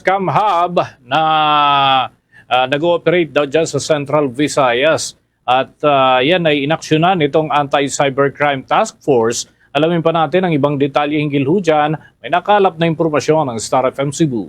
Scam Hub na nag-ooperate daw dyan sa Central Visayas. At yan ay inaksyonan itong Anti-Cybercrime Task Force. Alamin pa natin ang ibang detalye hinggil ho dyan. May nakalap na impormasyon ng Star FM Cebu.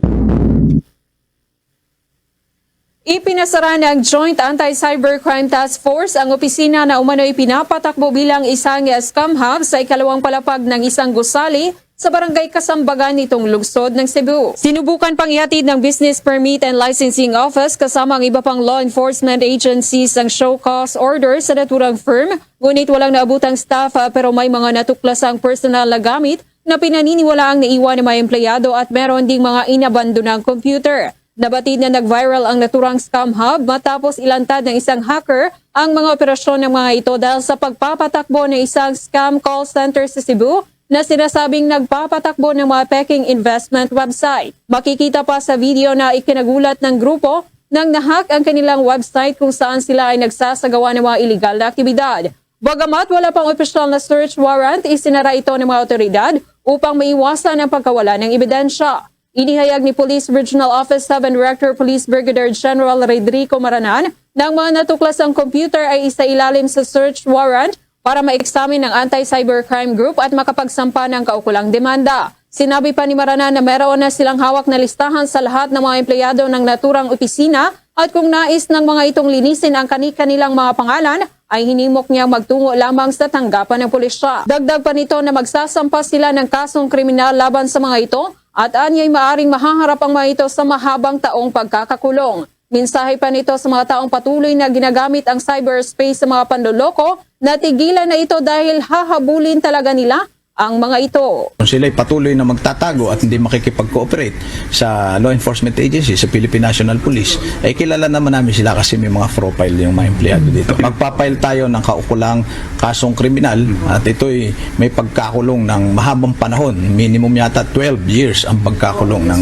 Ipinasara ng Joint Anti-Cybercrime Task Force ang opisina na umano'y pinapatakbo bilang isang scam hub sa ikalawang palapag ng isang gusali sa barangay Kasambagan nitong lungsod ng Cebu. Sinubukan pang ihatid ng Business Permit and Licensing Office kasama ang iba pang law enforcement agencies ang show cause order sa naturang firm, ngunit walang naabutang staff pero may mga natuklasang personal na gamit na pinaniniwalaang naiwan ng mga empleyado at meron ding mga inabandonang computer. Nabatid na nag-viral ang naturang scam hub matapos ilantad ng isang hacker ang mga operasyon ng mga ito dahil sa pagpapatakbo ng isang scam call center sa Cebu na sinasabing nagpapatakbo ng mga peking investment website. Makikita pa sa video na ikinagulat ng grupo nang nahack ang kanilang website kung saan sila ay nagsasagawa ng mga illegal na aktibidad. Bagamat wala pang opisyal na search warrant, isinara ito ng mga otoridad upang maiwasan ang pagkawala ng ebidensya. Inihayag ni Police Regional Office 7 Director Police Brigadier General Rodrigo Maranan na ang mga natuklasang computer ay isailalim sa search warrant para ma-examine ng Anti-Cybercrime Group at makapagsampa ng kaukulang demanda. Sinabi pa ni Maranan na meron na silang hawak na listahan sa lahat ng mga empleyado ng naturang opisina at kung nais ng mga itong linisin ang kani-kanilang mga pangalan, ay hinimok niyang magtungo lamang sa tanggapan ng pulisya. Dagdag pa nito na magsasampa sila ng kasong kriminal laban sa mga ito at anya'y maaring mahaharap ang mga ito sa mahabang taong pagkakakulong. Mensahe pa nito sa mga taong patuloy na ginagamit ang cyberspace sa mga panloloko na tigilan na ito dahil hahabulin talaga nila ang mga ito. Kung sila'y patuloy na magtatago at hindi makikipag-cooperate sa law enforcement agency, sa Philippine National Police, ay kilala naman namin sila kasi may mga profile yung mga empleyado dito. Magpapile tayo ng kaukulang kasong kriminal at ito'y may pagkakulong ng mahabang panahon. Minimum yata 12 years ang pagkakulong ng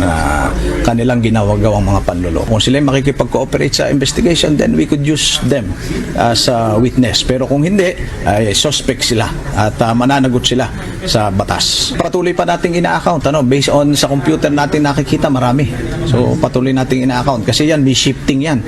kanilang ginawagawang mga panloloko. Kung sila'y makikipag-cooperate sa investigation, then we could use them as a witness. Pero kung hindi, ay suspect sila at mananagot sila sa batas. Patuloy pa nating ina-account, based on sa computer natin nakikita marami. So patuloy nating ina-account kasi yan, may shifting yan.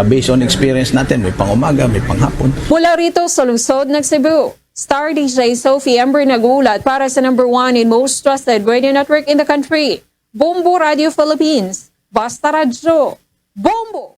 Based on experience natin, may pang umaga, may pang hapon. Mula rito sa lungsod ng Cebu, Star DJ Sophie Ember nagulat para sa number 1 and most trusted radio network in the country, Bombo Radio Philippines. Basta Radyo, Bombo!